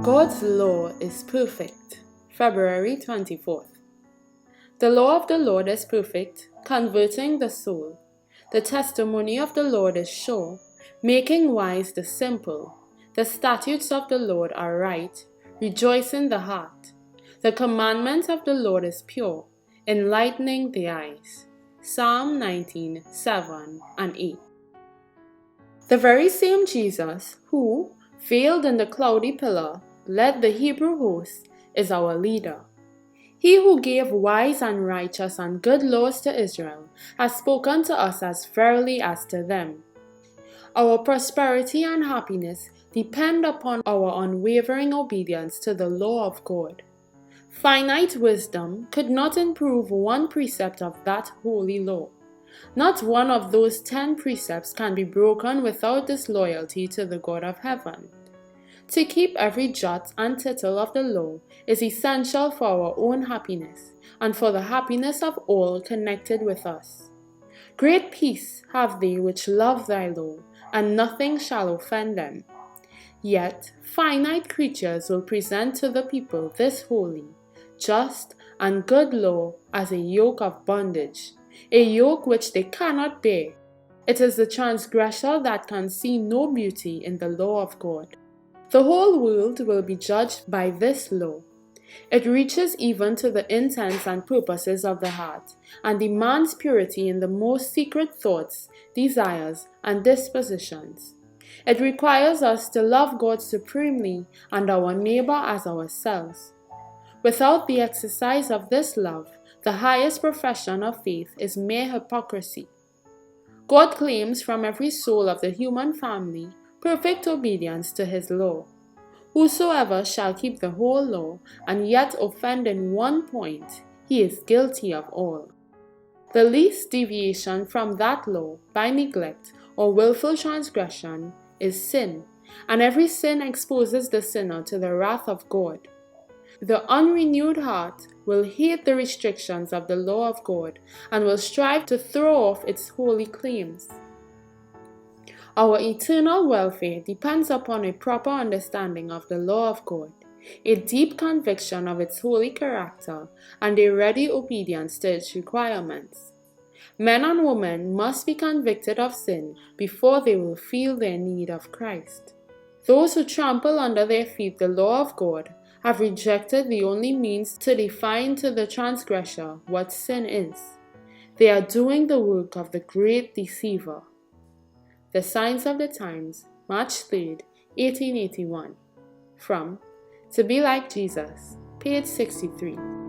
God's law is perfect. February 24th. The law of the Lord is perfect, converting the soul. The testimony of the Lord is sure, making wise the simple. The statutes of the Lord are right, rejoicing the heart. The commandment of the Lord is pure, enlightening the eyes. Psalm 19, 7 and 8. The very same Jesus who, veiled in the cloudy pillar, led the Hebrew host, is our leader. He who gave wise and righteous and good laws to Israel has spoken to us as verily as to them. Our prosperity and happiness depend upon our unwavering obedience to the law of God. Finite wisdom could not improve one precept of that holy law. Not one of those 10 precepts can be broken without disloyalty to the God of heaven. To keep every jot and tittle of the law is essential for our own happiness and for the happiness of all connected with us. Great peace have they which love thy law, and nothing shall offend them. Yet finite creatures will present to the people this holy, just, and good law as a yoke of bondage, a yoke which they cannot bear. It is the transgressor that can see no beauty in the law of God. The whole world will be judged by this law. It reaches even to the intents and purposes of the heart, and demands purity in the most secret thoughts, desires, and dispositions. It requires us to love God supremely and our neighbor as ourselves. Without the exercise of this love, the highest profession of faith is mere hypocrisy. God claims from every soul of the human family perfect obedience to his law. Whosoever shall keep the whole law and yet offend in one point, he is guilty of all. The least deviation from that law by neglect or willful transgression is sin, and every sin exposes the sinner to the wrath of God. The unrenewed heart will hate the restrictions of the law of God and will strive to throw off its holy claims. Our eternal welfare depends upon a proper understanding of the law of God, a deep conviction of its holy character, and a ready obedience to its requirements. Men and women must be convicted of sin before they will feel their need of Christ. Those who trample under their feet the law of God have rejected the only means to define to the transgressor what sin is. They are doing the work of the great deceiver. The Signs of the Times, March 3, 1881. From To Be Like Jesus, page 63.